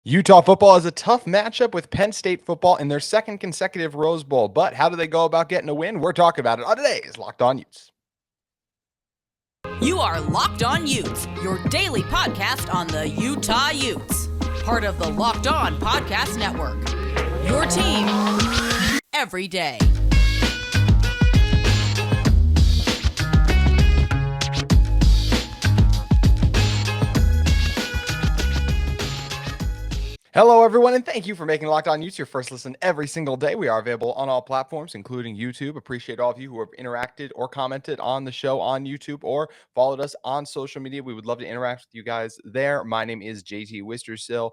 Utah football is a tough matchup with Penn State football in their second consecutive Rose Bowl. But how do they go about getting a win? We're talking about it on today's Locked On Utes. You are Locked On Utes, your daily podcast on the Utah Utes. Part of the Locked On Podcast Network. Your team every day. Hello, everyone, and thank you for making Locked On Utes your first listen every single day. We are available on all platforms, including YouTube. Appreciate all of you who have interacted or commented on the show on YouTube or followed us on social media. We would love to interact with you guys there. My name is JT Wistrcill,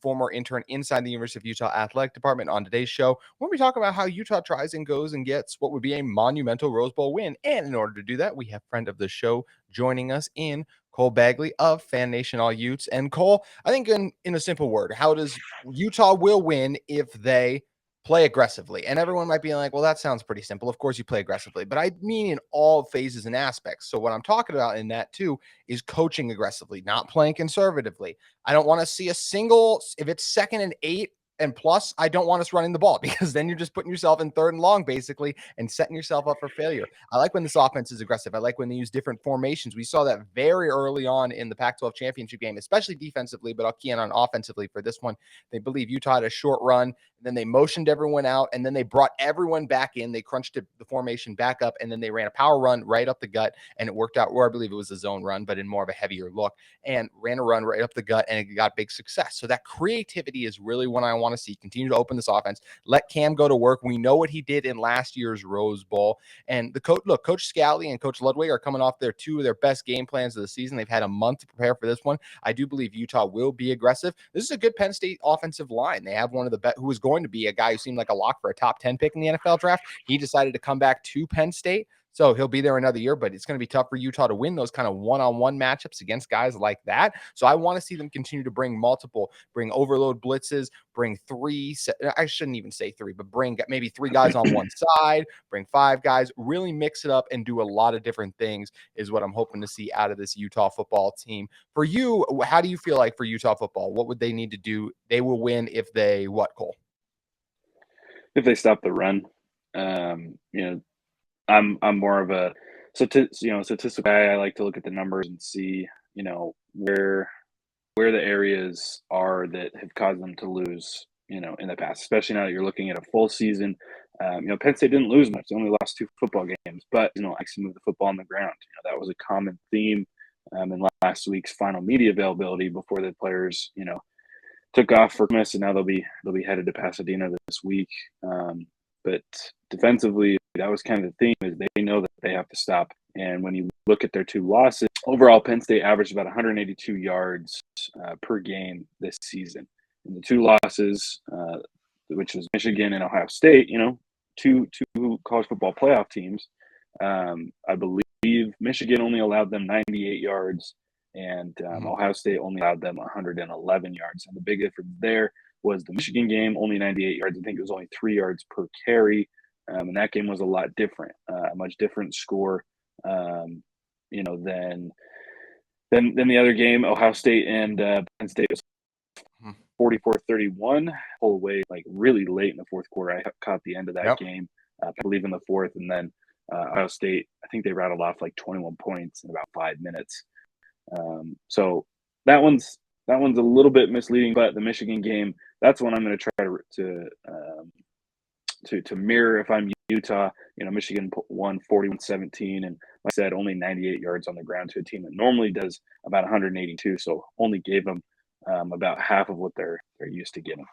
former intern inside the University of Utah Athletic Department. On today's show, when we talk about how Utah tries and goes and gets what would be a monumental Rose Bowl win. And in order to do that, we have friend of the show joining us in Cole Bagley of Fan Nation All Utes. And Cole, I think in a simple word, how does Utah will win if they play aggressively? And everyone might be like, well, that sounds pretty simple. Of course you play aggressively, but I mean in all phases and aspects. So what I'm talking about in that too is coaching aggressively, not playing conservatively. I don't want to see a single, if it's 2nd and 8, and plus, I don't want us running the ball because then you're just putting yourself in 3rd and long, basically, and setting yourself up for failure. I like when this offense is aggressive. I like when they use different formations. We saw that very early on in the Pac-12 championship game, especially defensively, but I'll key in on offensively for this one. They believe Utah had a short run, and then they motioned everyone out, and then they brought everyone back in. They crunched the formation back up, and then they ran a power run right up the gut, and it worked out, or I believe it was a zone run, but in more of a heavier look, and ran a run right up the gut, and it got big success. So that creativity is really what I want to see. Continue to open this offense. Let Cam go to work. We know what he did in last year's Rose Bowl. And the Coach Scally and Coach Ludwig are coming off two of their best game plans of the season. They've had a month to prepare for this one. I do believe Utah will be aggressive. This is a good Penn State offensive line. They have one of the best, who was going to be a guy who seemed like a lock for a top 10 pick in the NFL draft. He decided to come back to Penn State. So he'll be there another year, but it's going to be tough for Utah to win those kind of one-on-one matchups against guys like that. So I want to see them continue to bring overload blitzes, bring 3, I shouldn't even say 3, but bring maybe 3 guys on one side, bring 5 guys, really mix it up and do a lot of different things is what I'm hoping to see out of this Utah football team. For you, how do you feel like for Utah football, what would they need to do? They will win if they, what, Cole? If they stop the run. I'm more of a statistical guy. I like to look at the numbers and see, where the areas are that have caused them to lose, in the past, especially now that you're looking at a full season. Penn State didn't lose much. They only lost 2 football games, but, likes to move the football on the ground. That was a common theme in last week's final media availability before the players, took off for Christmas, and now they'll be headed to Pasadena this week. But defensively, that was kind of the theme, is they know that they have to stop. And when you look at their 2 losses, overall, Penn State averaged about 182 yards per game this season. And the 2 losses, which was Michigan and Ohio State, two college football playoff teams, I believe Michigan only allowed them 98 yards, and Ohio State only allowed them 111 yards. And the big difference there was the Michigan game, only 98 yards. I think it was only 3 yards per carry. And that game was a lot different, a much different score, than the other game. Ohio State and Penn State was 44-31, pull away like really late in the 4th quarter. I caught the end of that game, I believe in the 4th, and then Ohio State, I think they rattled off like 21 points in about 5 minutes. So that one's a little bit misleading, but the Michigan game, that's one I'm going to try to mirror if I'm Utah. Michigan won 41-17, and like I said, only 98 yards on the ground to a team that normally does about 182. So only gave them about half of what they're used to getting.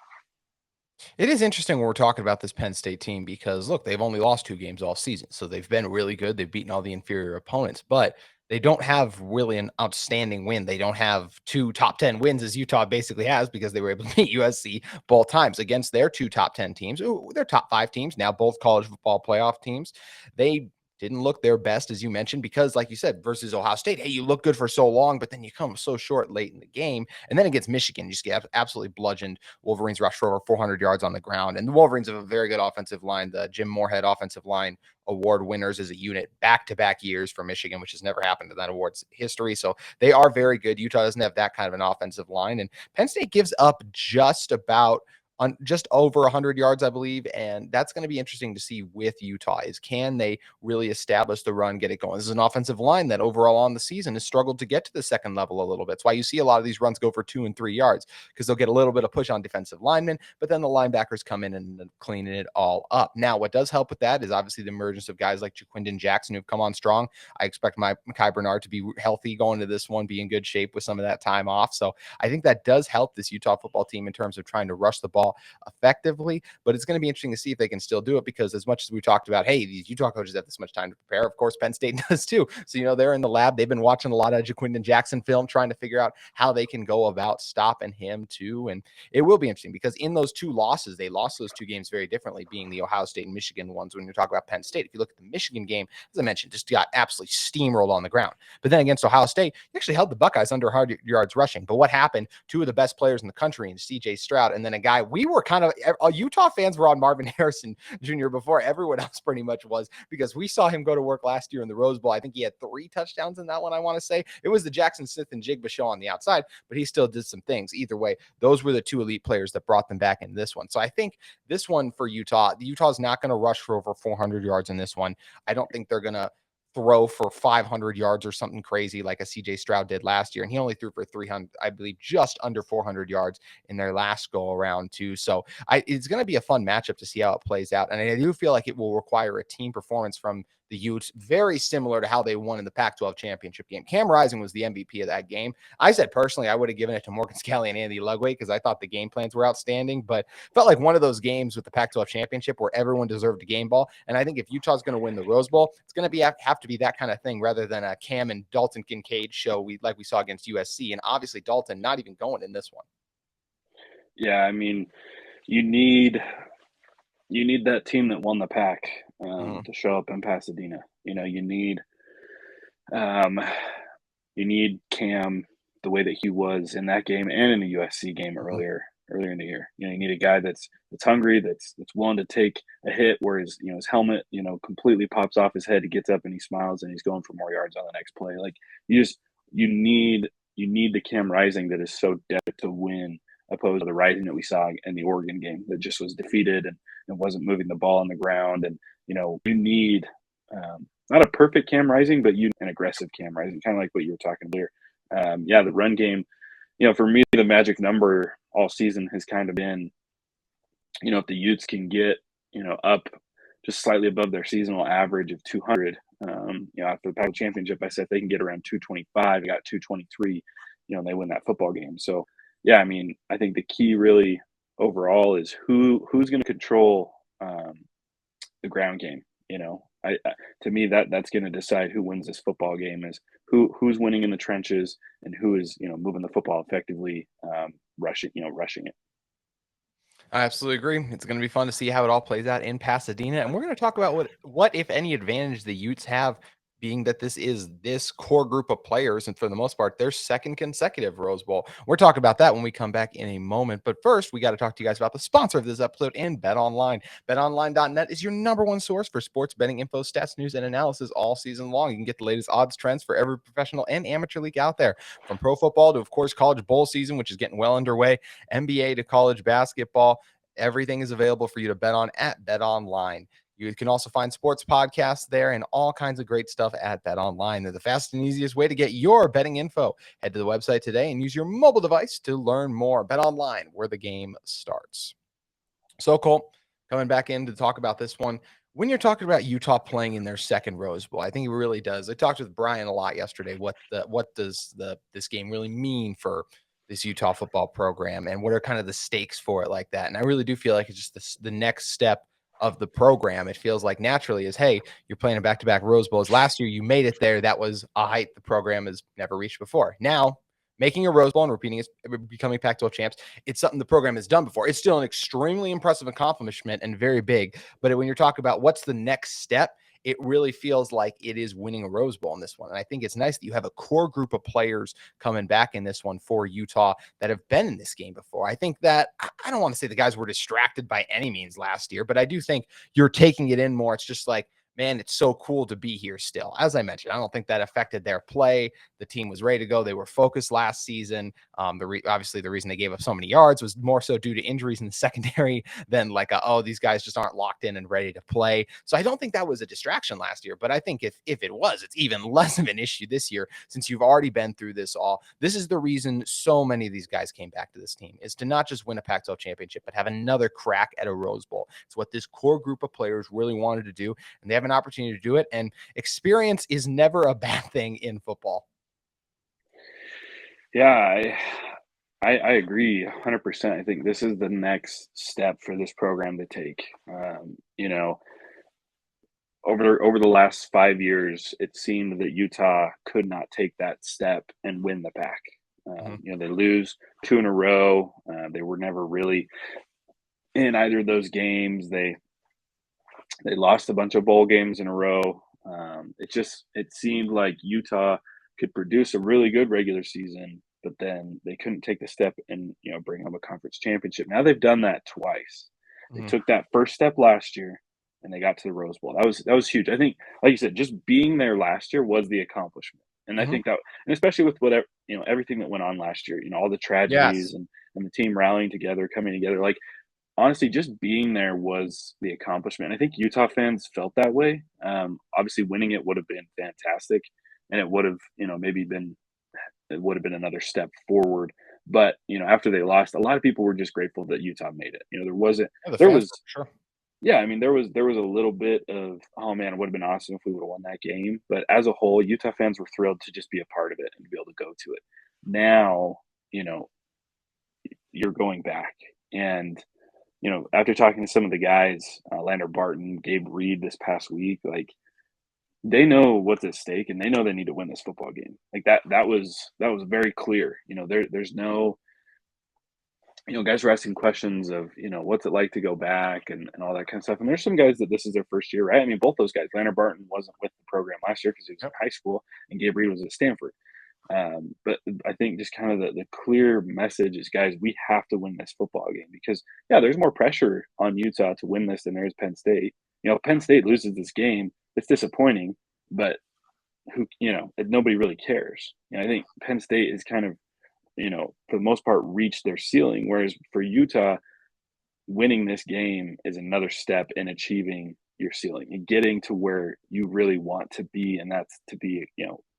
It is interesting when we're talking about this Penn State team because, look, they've only lost 2 games all season. So they've been really good. They've beaten all the inferior opponents, but they don't have really an outstanding win. They don't have 2 top 10 wins as Utah basically has, because they were able to beat USC both times against their 2 top 10 teams. They're top 5 teams now, both college football playoff teams. They didn't look their best, as you mentioned, because like you said, versus Ohio State, hey, you look good for so long, but then you come so short late in the game. And then against Michigan, you just get absolutely bludgeoned. Wolverines rushed for over 400 yards on the ground. And the Wolverines have a very good offensive line. The Jim Moorhead offensive line award winners as a unit back-to-back years for Michigan, which has never happened in that award's history. So they are very good. Utah doesn't have that kind of an offensive line. And Penn State gives up just about just over 100 yards, I believe. And that's going to be interesting to see with Utah is can they really establish the run, get it going? This is an offensive line that overall on the season has struggled to get to the second level a little bit. It's why you see a lot of these runs go for 2 and 3 yards because they'll get a little bit of push on defensive linemen, but then the linebackers come in and cleaning it all up. Now, what does help with that is obviously the emergence of guys like Jaquindon Jackson who've come on strong. I expect Mekhi Bernard to be healthy going to this one, be in good shape with some of that time off. So I think that does help this Utah football team in terms of trying to rush the ball effectively, but it's going to be interesting to see if they can still do it because as much as we talked about, hey, these Utah coaches have this much time to prepare, of course, Penn State does too. So, they're in the lab. They've been watching a lot of Jaquindon Jackson film, trying to figure out how they can go about stopping him too. And it will be interesting because in those 2 losses, they lost those 2 games very differently, being the Ohio State and Michigan ones. When you're talking about Penn State, if you look at the Michigan game, as I mentioned, just got absolutely steamrolled on the ground. But then against Ohio State, you actually held the Buckeyes under 100 yards rushing. But what happened? 2 of the best players in the country, and CJ Stroud, and then a guy we were kind of Utah fans were on Marvin Harrison Jr. before everyone else pretty much was because we saw him go to work last year in the Rose Bowl. I think he had 3 touchdowns in that one, I want to say. It was the Jackson Smith and Jigba show on the outside, but he still did some things. Either way, those were the 2 elite players that brought them back in this one. So I think this one for Utah, Utah's not going to rush for over 400 yards in this one. I don't think they're going to throw for 500 yards or something crazy like a CJ Stroud did last year. And he only threw for 300, I believe, just under 400 yards in their last go around too. So it's going to be a fun matchup to see how it plays out. And I do feel like it will require a team performance from the Utes, very similar to how they won in the Pac-12 championship game. Cam Rising was the MVP of that game. I said personally, I would have given it to Morgan Scalley and Andy Lugway because I thought the game plans were outstanding, but felt like one of those games with the Pac-12 championship where everyone deserved a game ball. And I think if Utah's going to win the Rose Bowl, it's going to have to be that kind of thing rather than a Cam and Dalton Kincaid show like we saw against USC. And obviously Dalton not even going in this one. Yeah, I mean, you need that team that won the Pac to show up in Pasadena. You need Cam the way that he was in that game and in the USC game earlier in the year. You need a guy that's hungry, that's willing to take a hit where his helmet completely pops off his head. He gets up and he smiles and he's going for more yards on the next play. Like you need the Cam Rising that is so desperate to win, opposed to the Rising that we saw in the Oregon game that just was defeated and wasn't moving the ball on the ground. And you need not a perfect Cam Rising, but an aggressive Cam Rising, kind of like what you were talking about. The run game, for me, the magic number all season has kind of been, if the Utes can get, up just slightly above their seasonal average of 200, after the Pac-12 championship, I said if they can get around 225, they got 223, they win that football game. So, yeah, I mean, I think the key really overall is who's going to control the ground game. To me, that's going to decide who wins this football game is who's winning in the trenches and who is moving the football effectively, rushing it. I absolutely agree. It's going to be fun to see how it all plays out in Pasadena, and we're going to talk about what if any advantage the Utes have, being that this is this core group of players, and for the most part, their second consecutive Rose Bowl. We're talking about that when we come back in a moment. But first, we got to talk to you guys about the sponsor of this episode, and BetOnline. BetOnline.net is your number one source for sports betting info, stats, news, and analysis all season long. You can get the latest odds trends for every professional and amateur league out there, from pro football to, of course, college bowl season, which is getting well underway, NBA to college basketball. Everything is available for you to bet on at BetOnline. You can also find sports podcasts there and all kinds of great stuff at BetOnline. They're the fastest and easiest way to get your betting info. Head to the website today and use your mobile device to learn more. BetOnline, where the game starts. So, Cole, coming back in to talk about this one. When you're talking about Utah playing in their second Rose Bowl, I think it really does. I talked with Brian a lot yesterday. What does this game really mean for this Utah football program, and what are kind of the stakes for it like that? And I really do feel like it's just the next step of the program. It feels like naturally is, hey, you're playing a back-to-back Rose Bowls. Last year, you made it there. That was a height the program has never reached before. Now, making a Rose Bowl and repeating it, becoming Pac-12 champs, it's something the program has done before. It's still an extremely impressive accomplishment and very big. But when you're talking about what's the next step, it really feels like it is winning a Rose Bowl in this one. And I think it's nice that you have a core group of players coming back in this one for Utah that have been in this game before. I think that I don't want to say the guys were distracted by any means last year, but I do think you're taking it in more. It's just like, man, it's so cool to be here still. As I mentioned, I don't think that affected their play. The team was ready to go. They were focused last season. Obviously, the reason they gave up so many yards was more so due to injuries in the secondary than like, oh, these guys just aren't locked in and ready to play. So I don't think that was a distraction last year. But I think if it was, it's even less of an issue this year since you've already been through this all. This is the reason so many of these guys came back to this team, is to not just win a Pac-12 championship, but have another crack at a Rose Bowl. It's what this core group of players really wanted to do, and they have an opportunity to do it. And experience is never a bad thing in football. Yeah, I agree 100%. I think this is the next step for this program to take. Over the last 5 years, it seemed that Utah could not take that step and win the Pac. They lose 2 in a row. They were never really in either of those games. They lost a bunch of bowl games in a row. It seemed like Utah could produce a really good regular season, but then they couldn't take the step and bring home a conference championship. Now they've done that twice. They took that first step last year, and they got to the Rose Bowl. That was huge. I think, like you said, just being there last year was the accomplishment, and I think that, and especially with whatever everything that went on last year, all the tragedies and the team rallying together, coming together, like. Honestly, just being there was the accomplishment. I think Utah fans felt that way. Obviously, winning it would have been fantastic, and it would have, it would have been another step forward. But after they lost, a lot of people were just grateful that Utah made it. There was, sure. Yeah, I mean, there was a little bit of, oh man, it would have been awesome if we would have won that game. But as a whole, Utah fans were thrilled to just be a part of it and to be able to go to it. Now, you're going back, and after talking to some of the guys, Lander Barton, Gabe Reed this past week, like they know what's at stake and they know they need to win this football game. Like that was very clear. There's no, guys were asking questions of, what's it like to go back and all that kind of stuff. And there's some guys that this is their first year, right? I mean, both those guys, Lander Barton wasn't with the program last year because he was in high school, and Gabe Reed was at Stanford. But I think just kind of the clear message is, guys, we have to win this football game because, there's more pressure on Utah to win this than there is Penn State. Penn State loses this game, it's disappointing, but nobody really cares. I think Penn State is kind of, for the most part, reached their ceiling, whereas for Utah, winning this game is another step in achieving your ceiling and getting to where you really want to be, and that's to be,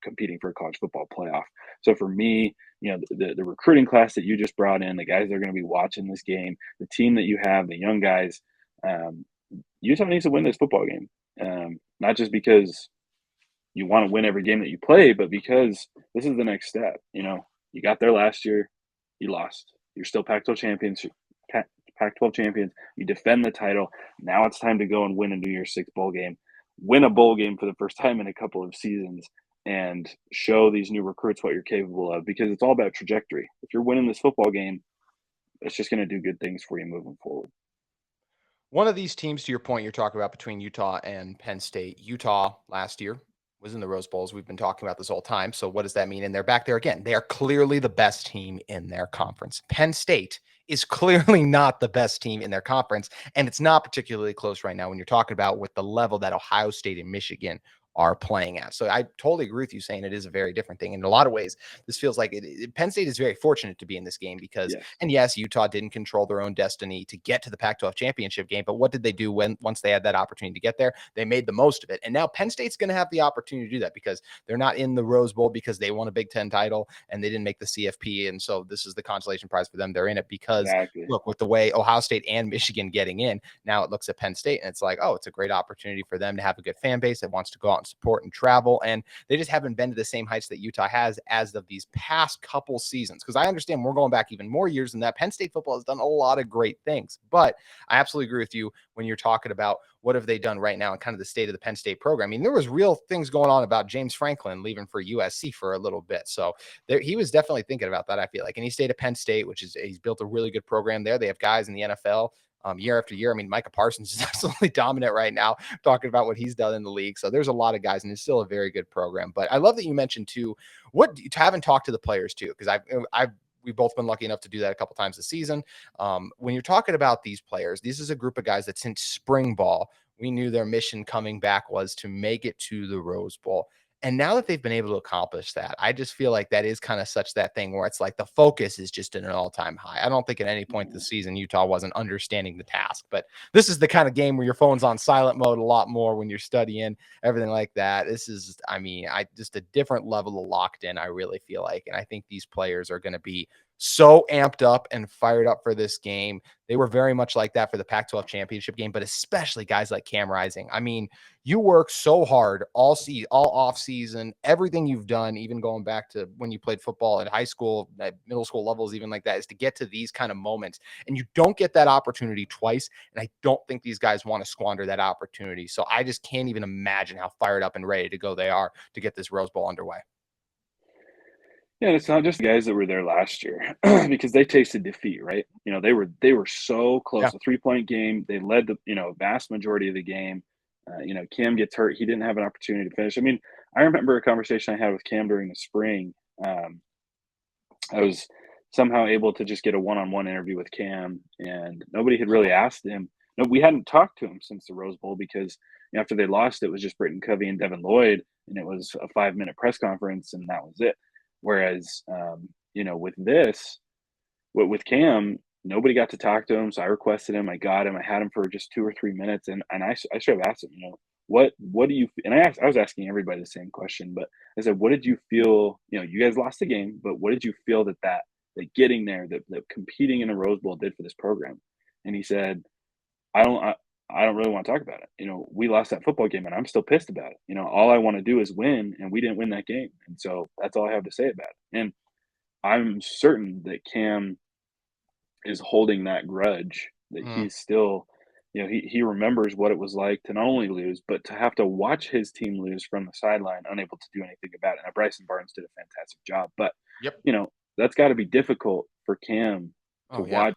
competing for a college football playoff. So for me, the recruiting class that you just brought in, the guys that are going to be watching this game, the team that you have, the young guys, Utah needs to win this football game. Not just because you want to win every game that you play, but because this is the next step. You got there last year, you lost. You're still Pac-12 champions. Pac-12 champions. You defend the title. Now it's time to go and win a New Year's Six bowl game. Win a bowl game for the first time in a couple of seasons and show these new recruits what you're capable of, because it's all about trajectory. If you're winning this football game, it's just going to do good things for you moving forward. One of these teams, to your point, you're talking about between Utah and Penn State. Utah last year was in the Rose Bowls. We've been talking about this whole time. So what does that mean? And they're back there again. They are clearly the best team in their conference. Penn State is clearly not the best team in their conference, and it's not particularly close right now when you're talking about with the level that Ohio State and Michigan are playing at. So I totally agree with you saying it is a very different thing. In a lot of ways, this feels like Penn State is very fortunate to be in this game because, and yes, Utah didn't control their own destiny to get to the Pac-12 championship game. But what did they do once they had that opportunity to get there? They made the most of it. And now Penn State's going to have the opportunity to do that because they're not in the Rose Bowl because they won a Big Ten title and they didn't make the CFP. And so this is the consolation prize for them. They're in it because look, with the way Ohio State and Michigan getting in, now it looks at Penn State and it's like, oh, it's a great opportunity for them to have a good fan base that wants to go out and support and travel. And they just haven't been to the same heights that Utah has as of these past couple seasons. Because I understand we're going back even more years than that. Penn State football has done a lot of great things, but I absolutely agree with you when you're talking about what have they done right now and kind of the state of the Penn State program. I mean, there was real things going on about James Franklin leaving for USC for a little bit. So he was definitely thinking about that, I feel like. And he stayed at Penn State, which is, he's built a really good program there. They have guys in the NFL year after year. I mean, Micah Parsons is absolutely dominant right now, talking about what he's done in the league. So there's a lot of guys, and it's still a very good program. But I love that you mentioned too, haven't talked to the players too, because we've both been lucky enough to do that a couple times this season. When you're talking about these players, this is a group of guys that since spring ball, we knew their mission coming back was to make it to the Rose Bowl. And now that they've been able to accomplish that, I just feel like that is kind of such that thing where it's like the focus is just at an all-time high. I don't think at any point this season Utah wasn't understanding the task, but this is the kind of game where your phone's on silent mode a lot more when you're studying, everything like that. This is, I mean, just a different level of locked in, I really feel like. And I think these players are going to be so amped up and fired up for this game. They were very much like that for the Pac-12 championship game, but especially guys like Cam Rising. I mean, you work so hard all off season, everything you've done, even going back to when you played football at high school, at middle school levels, even like that, is to get to these kind of moments. And you don't get that opportunity twice. And I don't think these guys want to squander that opportunity. So I just can't even imagine how fired up and ready to go they are to get this Rose Bowl underway. Yeah, it's not just the guys that were there last year because they tasted defeat, right? You know, they were so close. Yeah. A 3-point game. They led the vast majority of the game. Cam gets hurt. He didn't have an opportunity to finish. I mean, I remember a conversation I had with Cam during the spring. I was somehow able to just get a one-on-one interview with Cam, and nobody had really asked him. No, we hadn't talked to him since the Rose Bowl because after they lost, it was just Britton Covey and Devin Lloyd, and it was a 5-minute press conference, and that was it. Whereas, with Cam, nobody got to talk to him. So I requested him. I got him. I had him for just 2 or 3 minutes. And I sort of asked him, what do you, and I was asking everybody the same question, but I said, what did you feel, you guys lost the game, but what did you feel that getting there, that competing in a Rose Bowl did for this program? And he said, I don't really want to talk about it. We lost that football game and I'm still pissed about it. All I want to do is win, and we didn't win that game. And so that's all I have to say about it. And I'm certain that Cam is holding that grudge, that he's still, he remembers what it was like to not only lose, but to have to watch his team lose from the sideline, unable to do anything about it. Now, Bryson Barnes did a fantastic job, but that's got to be difficult for Cam to watch,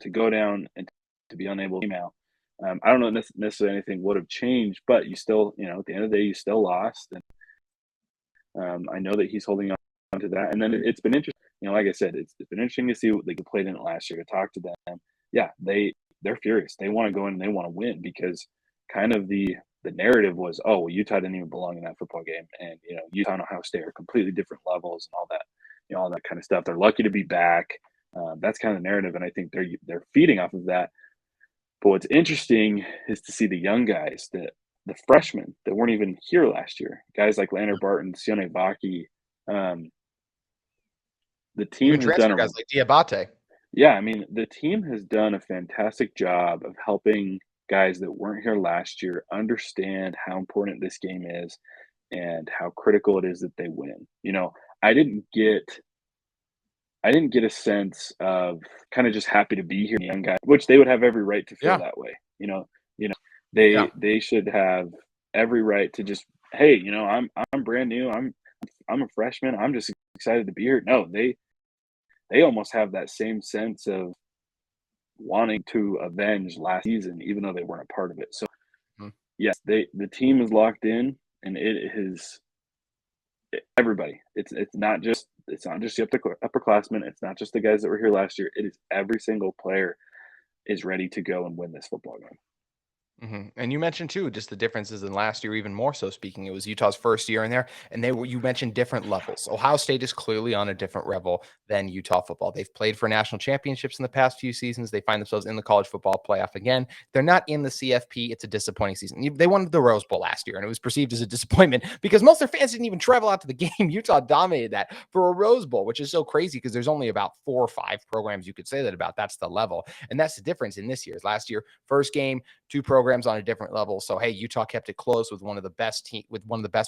to go down and to be unable to email. I don't know necessarily anything would have changed, but you still, at the end of the day, you still lost. And I know that he's holding on to that. And then it's been interesting. Like I said, it's been interesting to see what they played in it last year, to talk to them. Yeah, they're furious. They want to go in and they want to win, because kind of the narrative was, oh, well, Utah didn't even belong in that football game. And, Utah and Ohio State are completely different levels and all that, all that kind of stuff. They're lucky to be back. That's kind of the narrative. And I think they're feeding off of that. But what's interesting is to see the young guys, the freshmen that weren't even here last year, guys like Lander Barton, Sione Vaki. The team has done guys like Diabate. Yeah, I mean, the team has done a fantastic job of helping guys that weren't here last year understand how important this game is and how critical it is that they win. I didn't get a sense of kind of just happy to be here, young guys, which they would have every right to feel that way. They should have every right to just, hey, I'm brand new. I'm a freshman. I'm just excited to be here. No, they almost have that same sense of wanting to avenge last season, even though they weren't a part of it. So yes, the team is locked in, and it is everybody. It's not just the upperclassmen. It's not just the guys that were here last year. It is every single player is ready to go and win this football game. And you mentioned too, just the differences in last year, even more so speaking. It was Utah's first year in there, and you mentioned different levels. Ohio State is clearly on a different level than Utah football. They've played for national championships in the past few seasons. They find themselves in the college football playoff again. They're not in the CFP. It's a disappointing season. They won the Rose Bowl last year, and it was perceived as a disappointment because most of their fans didn't even travel out to the game. Utah dominated that for a Rose Bowl, which is so crazy because there's only about 4 or 5 programs you could say that about. That's the level. And that's the difference in this year's. Last year, first game, 2 programs on a different level. So, hey, Utah kept it close with one of the best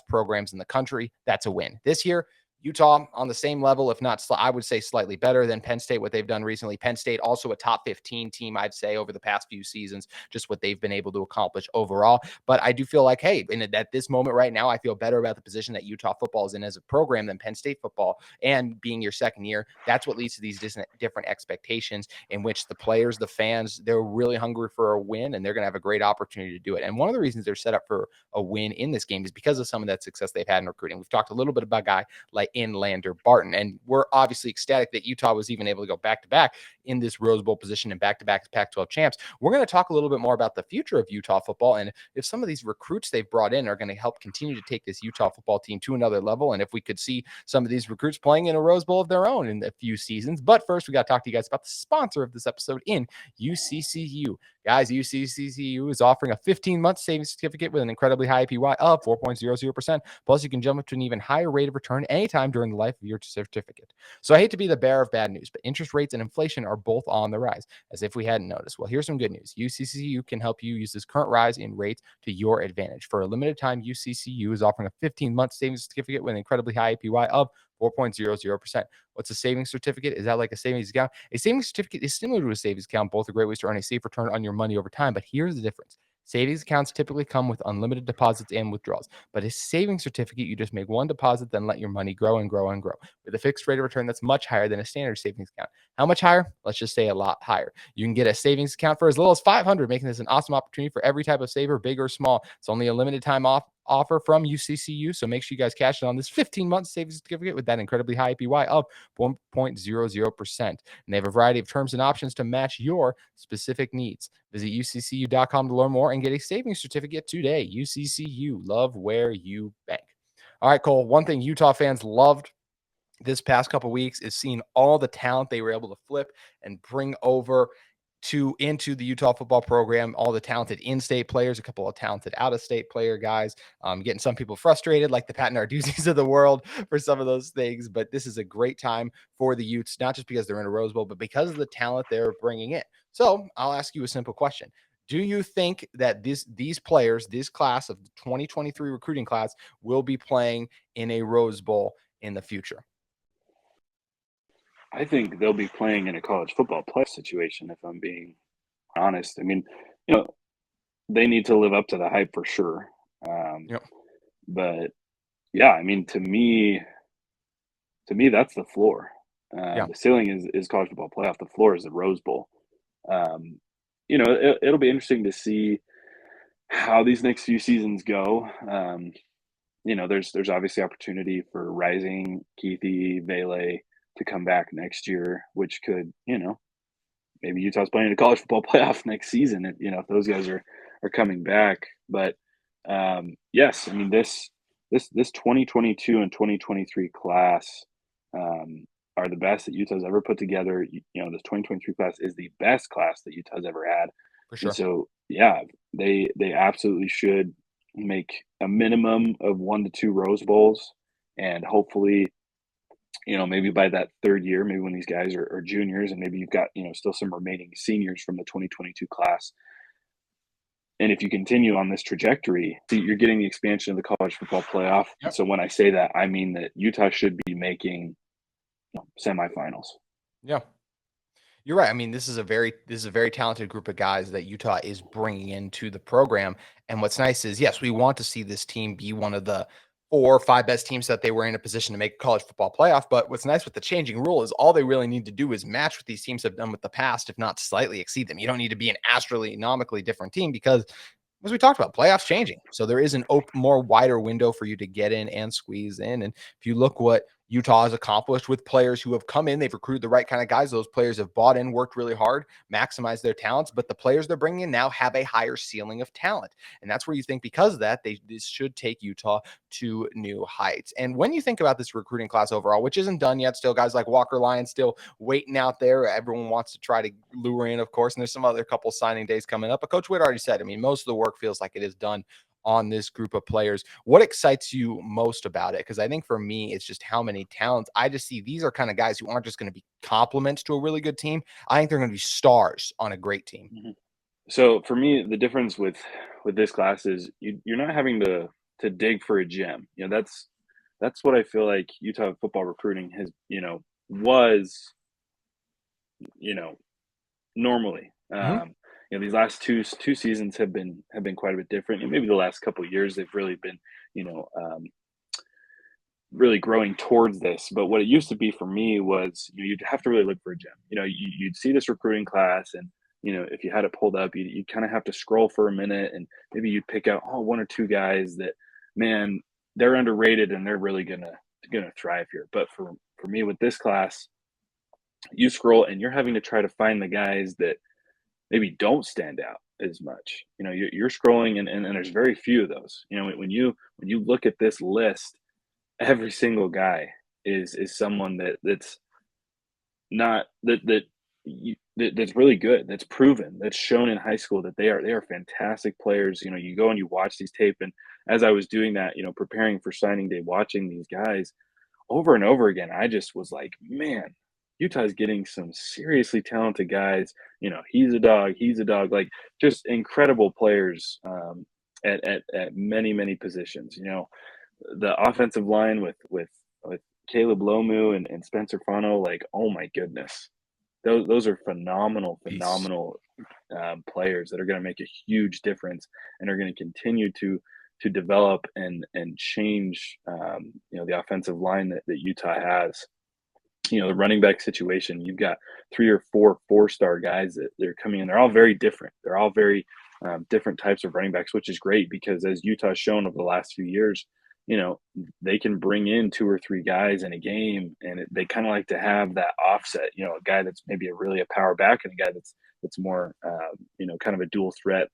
programs in the country. That's a win. This year, Utah on the same level, if not, I would say slightly better than Penn State, what they've done recently. Penn State also a top 15 team, I'd say, over the past few seasons, just what they've been able to accomplish overall. But I do feel like, hey, at this moment right now, I feel better about the position that Utah football is in as a program than Penn State football. And being your second year, that's what leads to these different expectations in which the players, the fans, they're really hungry for a win, and they're going to have a great opportunity to do it. And one of the reasons they're set up for a win in this game is because of some of that success they've had in recruiting. We've talked a little bit about a guy like Lander Barton, and we're obviously ecstatic that Utah was even able to go back-to-back in this Rose Bowl position and back-to-back Pac-12 champs. We're going to talk a little bit more about the future of Utah football and if some of these recruits they've brought in are going to help continue to take this Utah football team to another level, and if we could see some of these recruits playing in a Rose Bowl of their own in a few seasons. But first, we got to talk to you guys about the sponsor of this episode in UCCU. Guys, UCCU is offering a 15-month savings certificate with an incredibly high APY of 4.00%. Plus, you can jump up to an even higher rate of return anytime during the life of your certificate. So I hate to be the bearer of bad news, but interest rates and inflation are both on the rise, as if we hadn't noticed. Well, here's some good news. UCCU can help you use this current rise in rates to your advantage. For a limited time, UCCU is offering a 15-month savings certificate with an incredibly high APY of 4.00%. What's a savings certificate? Is that like a savings account? A savings certificate is similar to a savings account. Both are great ways to earn a safe return on your money over time. But here's the difference. Savings accounts typically come with unlimited deposits and withdrawals. But a savings certificate, you just make one deposit, then let your money grow and grow and grow with a fixed rate of return that's much higher than a standard savings account. How much higher? Let's just say a lot higher. You can get a savings account for as little as $500, making this an awesome opportunity for every type of saver, big or small. It's only a limited time offer from UCCU, so make sure you guys cash in on this 15-month savings certificate with that incredibly high APY of 1.00%. And they have a variety of terms and options to match your specific needs. Visit uccu.com to learn more and get a savings certificate today. UCCU, love where you bank. All right, Cole, one thing Utah fans loved this past couple of weeks is seeing all the talent they were able to flip and bring over into the Utah football program, all the talented in-state players, a couple of talented out-of-state player guys, getting some people frustrated like the Pat Narduzzi's of the world for some of those things. But this is a great time for the Utes, not just because they're in a Rose Bowl, but because of the talent they're bringing in. So I'll ask you a simple question. Do you think that these players, this class of the 2023 recruiting class, will be playing in a Rose Bowl in the future? I think they'll be playing in a college football playoff situation, if I'm being honest. I mean, they need to live up to the hype for sure. Yep. But yeah, I mean, to me, that's the floor. The ceiling is college football playoff. The floor is the Rose Bowl. It'll be interesting to see how these next few seasons go. There's obviously opportunity for rising Keithy, Vele to come back next year, which could, maybe Utah's playing in a college football playoff next season, if those guys are coming back. But yes, I mean, this 2022 and 2023 class are the best that Utah's ever put together. This 2023 class is the best class that Utah's ever had. For sure. And so, yeah, they absolutely should make a minimum of 1 to 2 Rose Bowls, and hopefully, maybe by that third year, maybe when these guys are juniors, and maybe you've got, still some remaining seniors from the 2022 class. And if you continue on this trajectory, you're getting the expansion of the college football playoff. Yep. So when I say that, I mean that Utah should be making semifinals. Yeah. You're right. I mean, this is a very talented group of guys that Utah is bringing into the program. And what's nice is, yes, we want to see this team be one of the 4 or 5 best teams that they were in a position to make a college football playoff. But what's nice with the changing rule is all they really need to do is match what these teams have done with the past, if not slightly exceed them. You don't need to be an astronomically different team because, as we talked about, playoffs changing. So there is an more wider window for you to get in and squeeze in. And if you look what Utah has accomplished with players who have come in, they've recruited the right kind of guys. Those players have bought in, worked really hard, maximized their talents, but the players they're bringing in now have a higher ceiling of talent. And that's where you think, because of that, this should take Utah to new heights. And when you think about this recruiting class overall, which isn't done yet, still guys like Walker Lyons still waiting out there. Everyone wants to try to lure in, of course, and there's some other couple signing days coming up. But Coach Witt already said, I mean, most of the work feels like it is done on this group of players. What excites you most about it? Because I think for me, it's just how many talents. I just see these are kind of guys who aren't just going to be complements to a really good team. I think they're going to be stars on a great team. Mm-hmm. So for me, the difference with this class is you're not having to dig for a gem. That's that's what I feel like Utah football recruiting has, was, you know, normally. Mhm. These last two seasons have been quite a bit different, and maybe the last couple of years they've really been, you know, really growing towards this. But what it used to be for me was, you'd have to really look for a gem. You'd see this recruiting class, and if you had it pulled up, you'd kind of have to scroll for a minute, and maybe you'd pick out one or two guys that, man, they're underrated and they're really gonna thrive here. But for me with this class, you scroll and you're having to try to find the guys that maybe don't stand out as much. You're scrolling, and there's very few of those. When you look at this list, every single guy is someone that's not that's really good, that's proven, that's shown in high school that they are fantastic players. You go and you watch these tape, and as I was doing that, preparing for signing day, watching these guys over and over again, I just was like, man, Utah's getting some seriously talented guys. He's a dog, like just incredible players, at many positions. The offensive line with Caleb Lomu and Spencer Fano, like, oh my goodness, those are phenomenal, Peace. players that are going to make a huge difference and are going to continue to develop and change, the offensive line that Utah has. The running back situation, you've got 3 or 4 4-star guys that they're coming in. They're all very different. They're all very different types of running backs, which is great because as Utah's shown over the last few years, they can bring in 2 or 3 guys in a game, and they kind of like to have that offset. A guy that's maybe a power back, and a guy that's more, kind of a dual threat.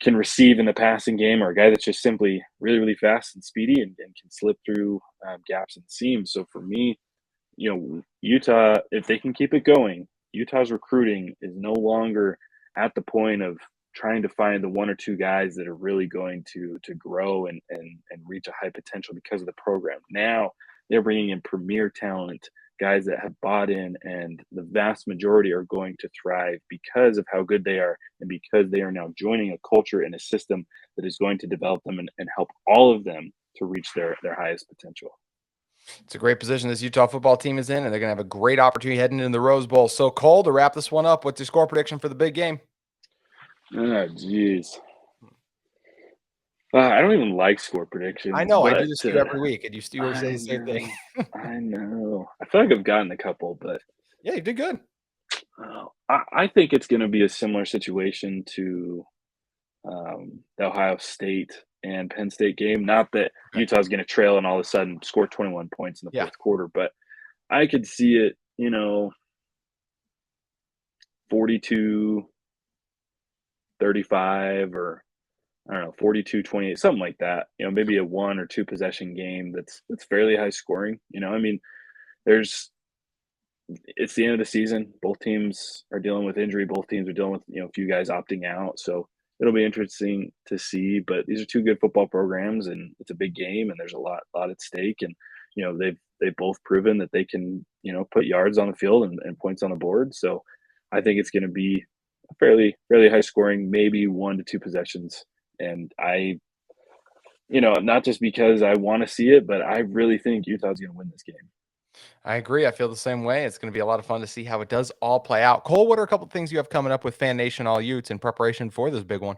Can receive in the passing game, or a guy that's just simply really fast and speedy and can slip through gaps and seams. So for me, Utah, if they can keep it going, Utah's recruiting is no longer at the point of trying to find the 1 or 2 guys that are really going to grow and reach a high potential because of the program. Now they're bringing in premier talent, guys that have bought in, and the vast majority are going to thrive because of how good they are and because they are now joining a culture and a system that is going to develop them and help all of them to reach their highest potential. It's a great position this Utah football team is in, and they're going to have a great opportunity heading into the Rose Bowl. So, Cole, to wrap this one up, what's your score prediction for the big game? Oh, geez. I don't even like score predictions. I know. I do this to you every week, and you still say the same thing. I know. I feel like I've gotten a couple, but Yeah, you did good. I think it's going to be a similar situation to the Ohio State and Penn State game. Not that Utah's going to trail and all of a sudden score 21 points in the fourth quarter, but I could see it, 42-35, or I don't know, 42-28, something like that. Maybe a 1 or 2 possession game that's fairly high scoring. It's the end of the season. Both teams are dealing with injury. Both teams are dealing with, a few guys opting out. So it'll be interesting to see. But these are 2 good football programs, and it's a big game, and there's a lot at stake. And they've both proven that they can, put yards on the field and points on the board. So I think it's going to be fairly high scoring, maybe 1 to 2 possessions. And not just because I want to see it, but I really think Utah's going to win this game. I agree. I feel the same way. It's going to be a lot of fun to see how it does all play out. Cole, what are a couple of things you have coming up with Fan Nation All Utes in preparation for this big one?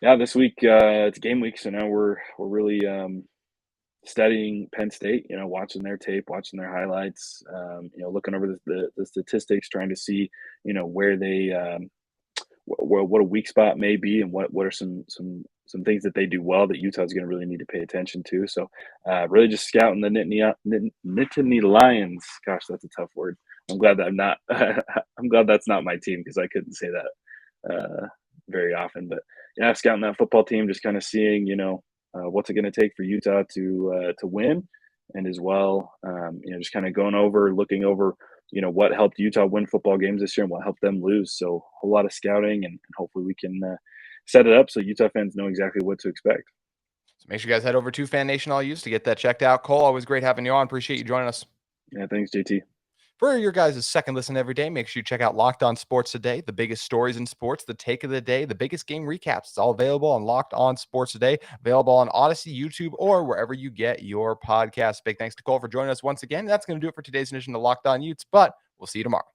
Yeah, this week it's game week, so now we're really studying Penn State. Watching their tape, watching their highlights. Looking over the statistics, trying to see where they what a weak spot may be, and what are some things that they do well that Utah's going to really need to pay attention to. So really just scouting the Nittany Lions. Gosh, that's a tough word. I'm glad that I'm glad that's not my team, because I couldn't say that very often. But yeah, scouting that football team, just kind of seeing what's it going to take for Utah to win, and as well just kind of looking over what helped Utah win football games this year and what helped them lose. So a whole lot of scouting, and hopefully we can set it up so Utah fans know exactly what to expect. So make sure you guys head over to Fan Nation All Utes to get that checked out. Cole, always great having you on. Appreciate you joining us. Yeah, thanks, JT. For your guys' second listen every day, make sure you check out Locked On Sports Today, the biggest stories in sports, the take of the day, the biggest game recaps. It's all available on Locked On Sports Today, available on Odyssey, YouTube, or wherever you get your podcasts. Big thanks to Cole for joining us once again. That's going to do it for today's edition of Locked On Utes, but we'll see you tomorrow.